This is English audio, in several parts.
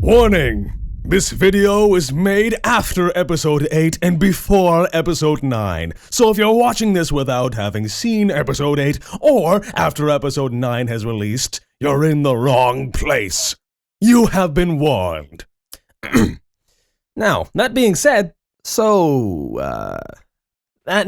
Warning! This video is made after episode 8 and before episode 9. So if you're watching this without having seen episode 8 or after episode 9 has released, you're in the wrong place. You have been warned. Now, that being said, that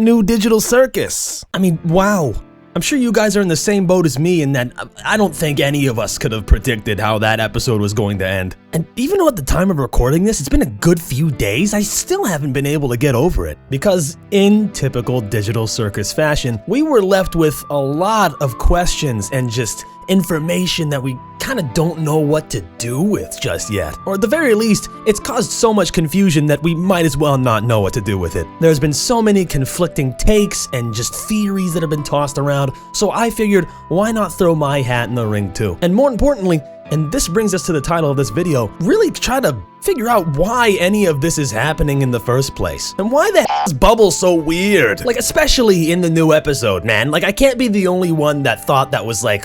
new digital circus. I mean, wow. I'm sure you guys are in the same boat as me in that I don't think any of us could have predicted how that episode was going to end. And even though at the time of recording this, it's been a good few days, I still haven't been able to get over it. Because in typical digital circus fashion, we were left with a lot of questions and just information that we kind of don't know what to do with just yet. Or at the very least, it's caused so much confusion that we might as well not know what to do with it. There's been so many conflicting takes and just theories that have been tossed around, so I figured, why not throw my hat in the ring too? And more importantly, and this brings us to the title of this video, really try to figure out why any of this is happening in the first place. And why the hell is Bubbles so weird? Like, especially in the new episode, man. Like, I can't be the only one that thought that was like,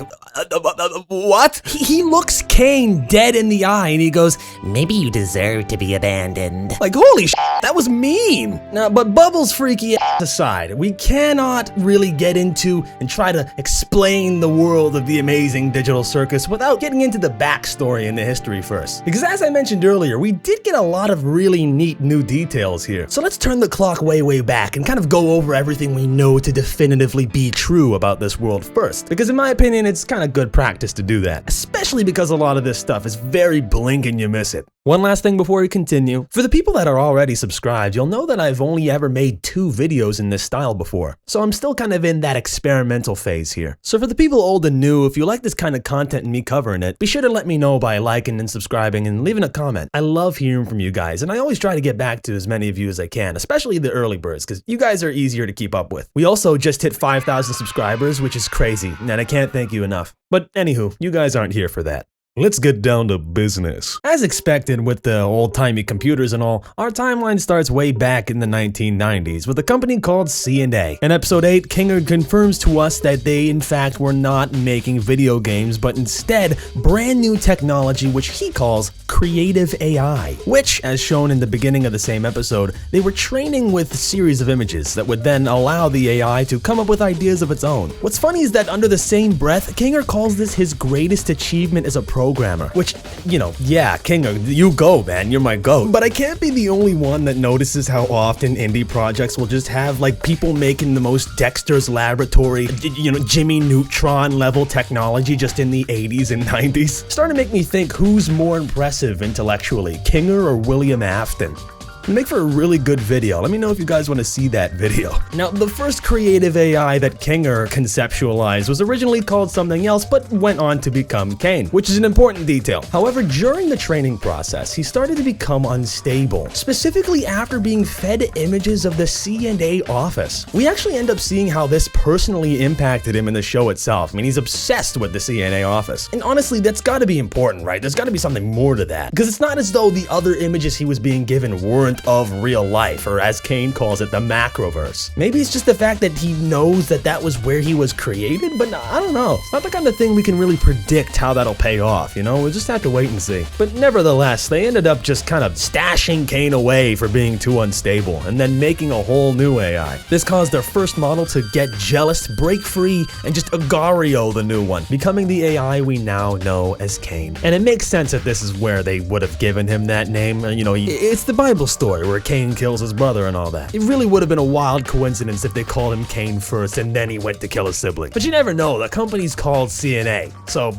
what? He looks Caine dead in the eye and he goes, maybe you deserve to be abandoned. like, holy shit, that was mean. Now, but Bubbles' freaky ass aside, we cannot really get into and try to explain the world of the Amazing Digital Circus without getting into the backstory and the history first. Because as I mentioned earlier, we did get a lot of really neat new details here. So let's turn the clock way back and kind of go over everything we know to definitively be true about this world first. Because in my opinion, it's kind of good practice to do that, especially because a lot of this stuff is very blink and you miss it. One last thing before we continue. For the people that are already subscribed, you'll know that I've only ever made 2 videos in this style before. So I'm still kind of in that experimental phase here. So for the people old and new, if you like this kind of content and me covering it, be sure to let me know by liking and subscribing and leaving a comment. I love hearing from you guys, and I always try to get back to as many of you as I can, especially the early birds, because you guys are easier to keep up with. We also just hit 5,000 subscribers, which is crazy, and I can't thank you enough. But anywho, you guys aren't here for that. Let's get down to business. As expected with the old-timey computers and all, our timeline starts way back in the 1990s with a company called CNA. In episode 8, Kinger confirms to us that they in fact were not making video games, but instead brand new technology which he calls creative AI, which, as shown in the beginning of the same episode, they were training with a series of images that would then allow the AI to come up with ideas of its own. What's funny is that under the same breath, Kinger calls this his greatest achievement as a programmer, which, you know, yeah, Kinger, you go, man, you're my goat. But I can't be the only one that notices how often indie projects will just have like people making the most Dexter's Laboratory, you know, Jimmy Neutron level technology just in the 80s and 90s. Starting to make me think who's more impressive intellectually, Kinger or William Afton? It'd make for a really good video. Let me know if you guys want to see that video. Now, the first creative AI that Kinger conceptualized was originally called something else, but went on to become Caine, which is an important detail. However, during the training process, he started to become unstable, specifically after being fed images of the CNA office. We actually end up seeing how this personally impacted him in the show itself. I mean, he's obsessed with the CNA office. And honestly, that's gotta be important, right? There's gotta be something more to that. Because it's not as though the other images he was being given weren't of real life, or as Caine calls it, the macroverse. Maybe it's just the fact that he knows that that was where he was created, but I don't know. It's not the kind of thing we can really predict how that'll pay off, you know? We'll just have to wait and see. But nevertheless, they ended up just kind of stashing Caine away for being too unstable, and then making a whole new AI. This caused their first model to get jealous, break free, and just agario the new one, becoming the AI we now know as Caine. And it makes sense that this is where they would have given him that name. You know, it's the Bible story where Caine kills his brother and all that. It really would have been a wild coincidence if they called him Caine first and then he went to kill his sibling. But you never know, the company's called CNA, so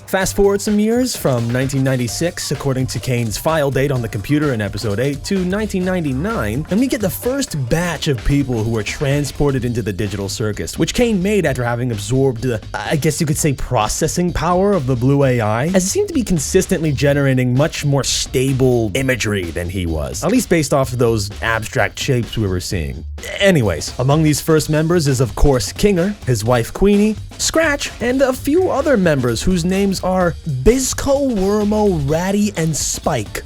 fast forward some years from 1996, according to Caine's file date on the computer in episode 8, to 1999, and we get the first batch of people who were transported into the digital circus, which Caine made after having absorbed the, I guess you could say, processing power of the blue AI, as it seemed to be consistently generating much more stable imagery than he was, at least based off of those abstract shapes we were seeing. Anyways, among these first members is of course Kinger, his wife Queenie, Scratch, and a few other members whose names are Bizco, Wormo, Ratty, and Spike.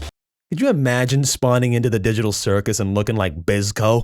Could you imagine spawning into the digital circus and looking like Bizco?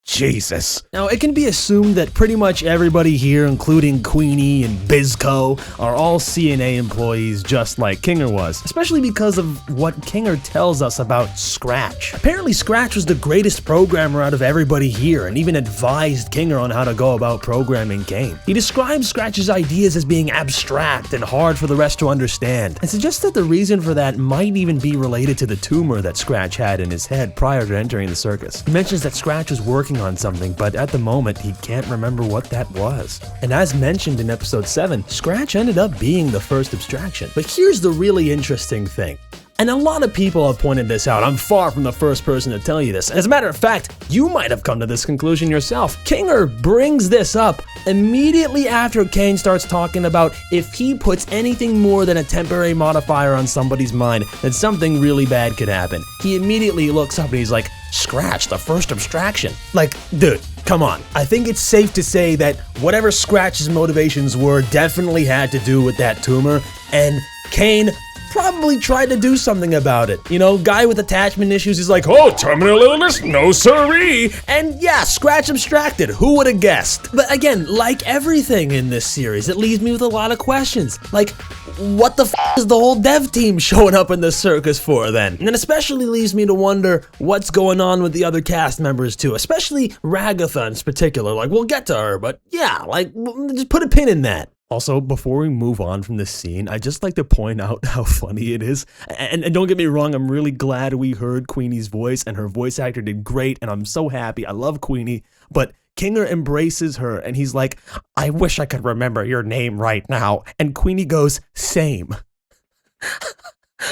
Jesus. Now, it can be assumed that pretty much everybody here, including Queenie and Bizco, are all CNA employees just like Kinger was, especially because of what Kinger tells us about Scratch. Apparently, Scratch was the greatest programmer out of everybody here and even advised Kinger on how to go about programming Caine. He describes Scratch's ideas as being abstract and hard for the rest to understand, and suggests that the reason for that might even be related to the tumor that Scratch had in his head prior to entering the circus. He mentions that Scratch was working on something, but at the moment he can't remember what that was. And as mentioned in episode 7, Scratch ended up being the first abstraction. But here's the really interesting thing. And a lot of people have pointed this out. I'm far from the first person to tell you this. As a matter of fact, you might have come to this conclusion yourself. Kinger brings this up immediately after Caine starts talking about if he puts anything more than a temporary modifier on somebody's mind, then something really bad could happen. He immediately looks up and he's like, Scratch, the first abstraction. Like, dude, come on. I think it's safe to say that whatever Scratch's motivations were definitely had to do with that tumor, and Caine probably tried to do something about it. You know, guy with attachment issues is like, oh, terminal illness? No siree. And yeah, Scratch abstracted. Who would have guessed? But again, like everything in this series, it leaves me with a lot of questions. Like, what the f is the whole dev team showing up in the circus for then? And it especially leaves me to wonder what's going on with the other cast members too, especially Ragatha in particular. Like, we'll get to her, but yeah, like, just put a pin in that. Also, before we move on from this scene, I'd just like to point out how funny it is. And don't get me wrong, I'm really glad we heard Queenie's voice, and her voice actor did great, and I'm so happy. I love Queenie, but Kinger embraces her, and he's like, I wish I could remember your name right now. And Queenie goes, same.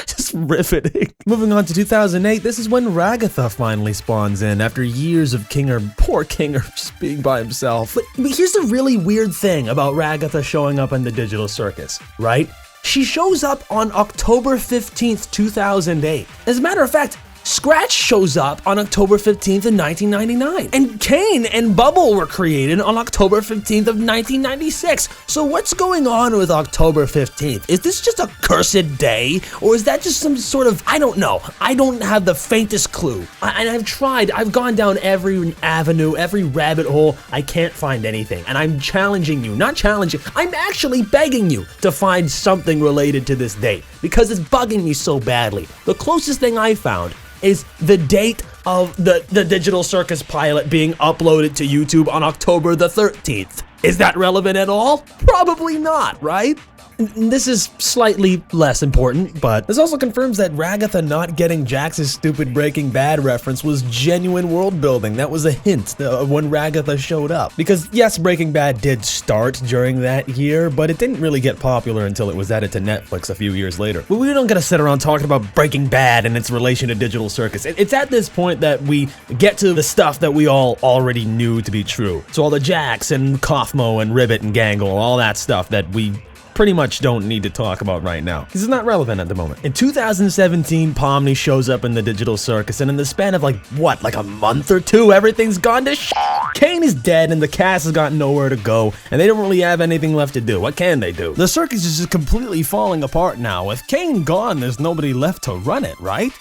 Just riveting. Moving on to 2008, this is when Ragatha finally spawns in after years of poor Kinger, just being by himself. But here's the really weird thing about Ragatha showing up in the digital circus, right? She shows up on October 15th, 2008. As a matter of fact, Scratch shows up on October 15th of 1999, and Caine and Bubble were created on October 15th of 1996. So what's going on with October 15th? Is this just a cursed day, or is that just some sort of, I don't know. I don't have the faintest clue. And I've gone down every avenue, every rabbit hole. I can't find anything, and I'm challenging you, I'm actually begging you to find something related to this date, because it's bugging me so badly. The closest thing I found is the date of the Digital Circus pilot being uploaded to YouTube on October the 13th. Is that relevant at all? Probably not, right? This is slightly less important, but this also confirms that Ragatha not getting Jax's stupid Breaking Bad reference was genuine world building. That was a hint of when Ragatha showed up. Because yes, Breaking Bad did start during that year, but it didn't really get popular until it was added to Netflix a few years later. But we don't gotta sit around talking about Breaking Bad and its relation to Digital Circus. It's at this point that we get to the stuff that we all already knew to be true. So all the Jax and Kaufmo and Ribbit and Gangle, all that stuff that we pretty much don't need to talk about right now, because it's not relevant at the moment. In 2017, Pomni shows up in the Digital Circus, and in the span of like a month or two, everything's gone to shit. Caine is dead, and the cast has got nowhere to go, and they don't really have anything left to do. What can they do? The circus is just completely falling apart now. With Caine gone, there's nobody left to run it, right?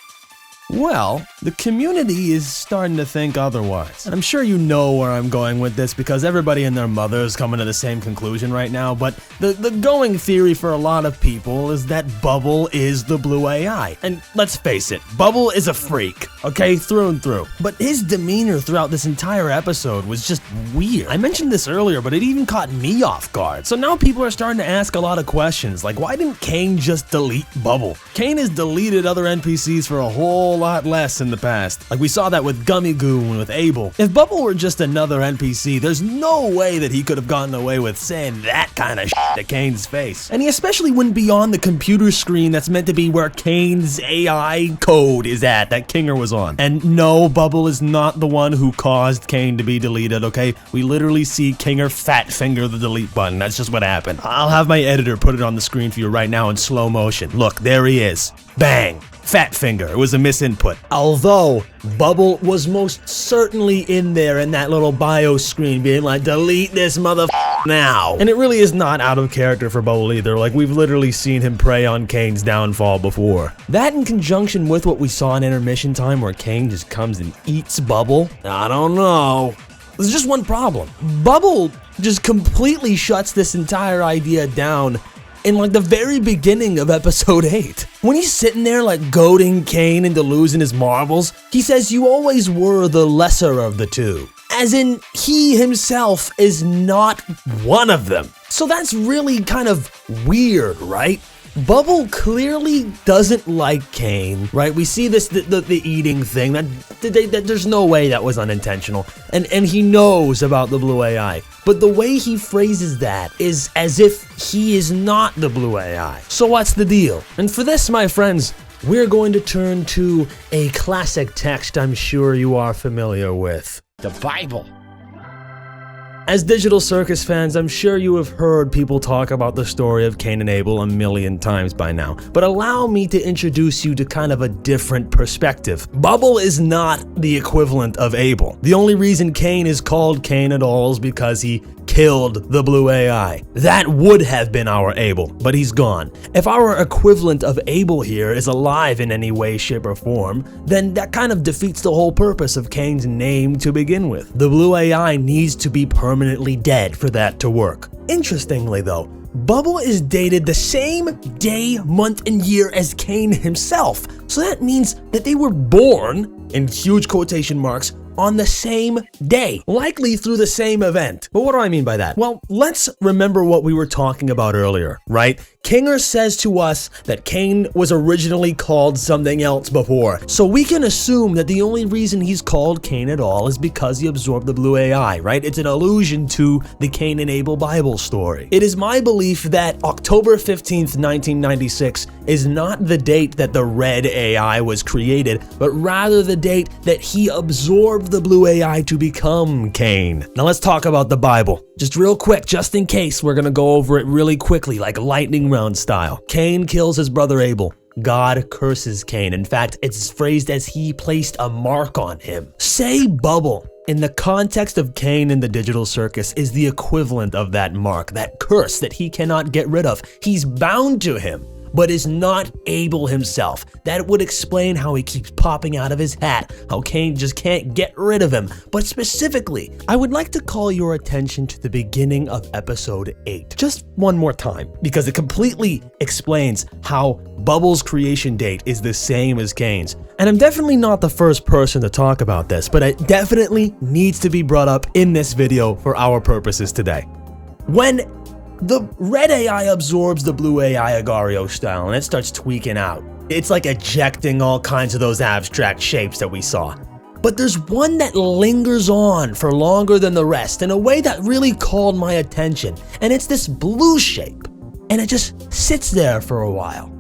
Well, the community is starting to think otherwise. And I'm sure you know where I'm going with this because everybody and their mother is coming to the same conclusion right now, but the going theory for a lot of people is that Bubble is the blue AI. And let's face it, Bubble is a freak, okay, through and through. But his demeanor throughout this entire episode was just weird. I mentioned this earlier, but it even caught me off guard. So now people are starting to ask a lot of questions, like why didn't Caine just delete Bubble? Caine has deleted other NPCs for a whole lot less in the past. Like we saw that with Gummy Goo and with Abel. If Bubble were just another NPC, there's no way that he could have gotten away with saying that kind of shit to Caine's face. And he especially went beyond the computer screen that's meant to be where Caine's AI code is at, that Kinger was on. And no, Bubble is not the one who caused Caine to be deleted, okay? We literally see Kinger fat finger the delete button. That's just what happened. I'll have my editor put it on the screen for you right now in slow motion. Look, there he is. Bang. Fat finger. It was a misinput. Although, Bubble was most certainly in there in that little bio screen being like, delete this motherfucker. now. And it really is not out of character for Bubble either, like we've literally seen him prey on Caine's downfall before. That in conjunction with what we saw in intermission time where Caine just comes and eats Bubble, I don't know. There's just one problem. Bubble just completely shuts this entire idea down in like the very beginning of episode 8. When he's sitting there like goading Caine into losing his marbles, he says you always were the lesser of the two. As in, he himself is not one of them. So that's really kind of weird, right? Bubble clearly doesn't like Caine, right? We see this, the eating thing, that there's no way that was unintentional. And he knows about the blue AI. But the way he phrases that is as if he is not the blue AI. So what's the deal? And for this, my friends, we're going to turn to a classic text I'm sure you are familiar with. The Bible. As Digital Circus fans, I'm sure you have heard people talk about the story of Cain and Abel a million times by now, but allow me to introduce you to kind of a different perspective. Bubble is not the equivalent of Abel. The only reason Cain is called Cain at all is because he killed the blue AI. That would have been our Abel, but he's gone. If our equivalent of Abel here is alive in any way, shape, or form, then that kind of defeats the whole purpose of Cain's name to begin with. The blue AI needs to be permanently dead for that to work. Interestingly though, Bubble is dated the same day, month, and year as Cain himself. So that means that they were born, in huge quotation marks, on the same day, likely through the same event. But what do I mean by that? Well, let's remember what we were talking about earlier, right? Kinger says to us that Cain was originally called something else before, so we can assume that the only reason he's called Cain at all is because he absorbed the blue AI, right? It's an allusion to the Cain and Abel Bible story. It is my belief that October 15th, 1996 is not the date that the red AI was created, but rather the date that he absorbed the blue AI to become Cain. Now let's talk about the Bible. Just real quick, just in case, we're gonna go over it really quickly, like lightning round style. Cain kills his brother Abel. God curses Cain. In fact, it's phrased as he placed a mark on him. Say Bubble, in the context of Cain in the Digital Circus, is the equivalent of that mark, that curse that he cannot get rid of. He's bound to him, but is not Abel himself. That would explain how he keeps popping out of his hat, how Cain just can't get rid of him. But specifically, I would like to call your attention to the beginning of episode 8. Just one more time, because it completely explains how Bubble's creation date is the same as Cain's. And I'm definitely not the first person to talk about this, but it definitely needs to be brought up in this video for our purposes today. When the red AI absorbs the blue AI Agario style and it starts tweaking out. It's like ejecting all kinds of those abstract shapes that we saw. But there's one that lingers on for longer than the rest in a way that really called my attention. And it's this blue shape. And it just sits there for a while.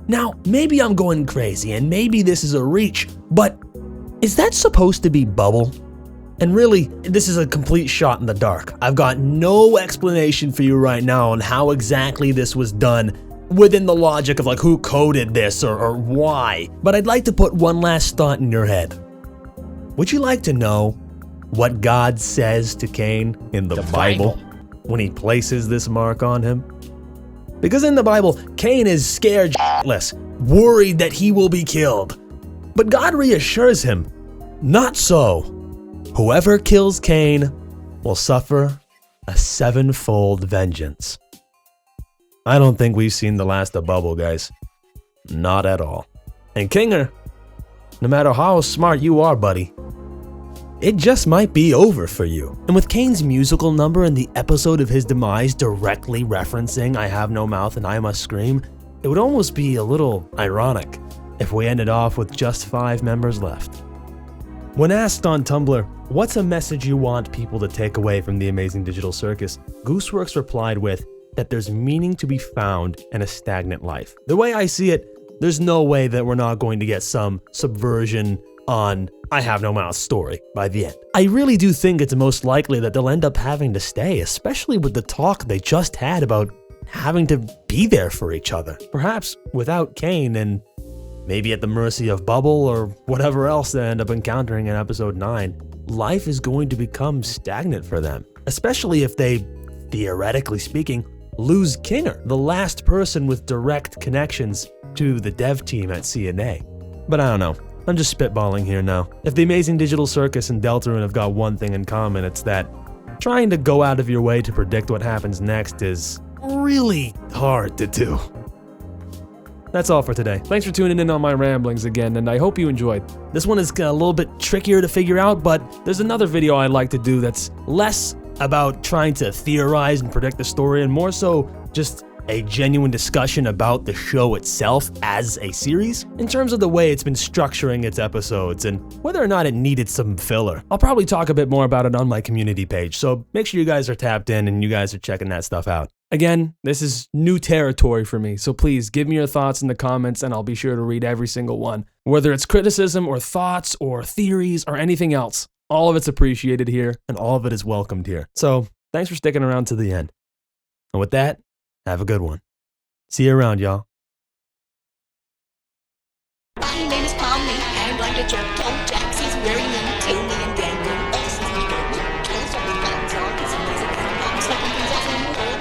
Now, maybe I'm going crazy and maybe this is a reach, but is that supposed to be Bubble? And really, this is a complete shot in the dark. I've got no explanation for you right now on how exactly this was done within the logic of like who coded this or why. But I'd like to put one last thought in your head. Would you like to know what God says to Cain in the Bible when he places this mark on him? Because in the Bible, Cain is scared shitless, worried that he will be killed. But God reassures him, not so. Whoever kills Cain will suffer a sevenfold vengeance. I don't think we've seen the last of Bubble, guys. Not at all. And Kinger, no matter how smart you are, buddy, it just might be over for you. And with Cain's musical number in the episode of his demise directly referencing I Have No Mouth and I Must Scream, it would almost be a little ironic if we ended off with just 5 members left. When asked on Tumblr, what's a message you want people to take away from the Amazing Digital Circus, Gooseworx replied with that there's meaning to be found in a stagnant life. The way I see it, there's no way that we're not going to get some subversion on I Have No Mouth story by the end. I really do think it's most likely that they'll end up having to stay, especially with the talk they just had about having to be there for each other. Perhaps without Cain and maybe at the mercy of Bubble or whatever else they end up encountering in episode 9, life is going to become stagnant for them, especially if they theoretically speaking, lose Kinger, the last person with direct connections to the dev team at CNA. But I don't know. I'm just spitballing here now. If the Amazing Digital Circus and Deltarune have got one thing in common, it's that trying to go out of your way to predict what happens next is really hard to do. That's all for today. Thanks for tuning in on my ramblings again, and I hope you enjoyed. This one is a little bit trickier to figure out, but there's another video I like to do that's less about trying to theorize and predict the story, and more so just a genuine discussion about the show itself as a series, in terms of the way it's been structuring its episodes and whether or not it needed some filler. I'll probably talk a bit more about it on my community page, so make sure you guys are tapped in and you guys are checking that stuff out. Again, this is new territory for me, so please give me your thoughts in the comments and I'll be sure to read every single one. Whether it's criticism or thoughts or theories or anything else, all of it's appreciated here and all of it is welcomed here. So thanks for sticking around to the end. And with that, have a good one. See you around, y'all. My name is Pomni, and I'm the Joe Jax. He's very mean to me and Daniel.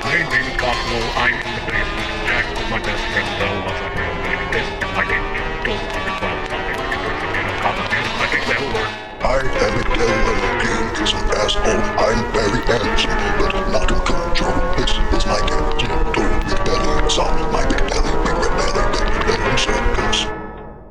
My name is Cosmo. I'm from the basement. Jack was my best friend, though, was a real lady. This is my name. Don't talk about something. I think that'll work. I haven't done what a game is an asshole. I'm very handsome.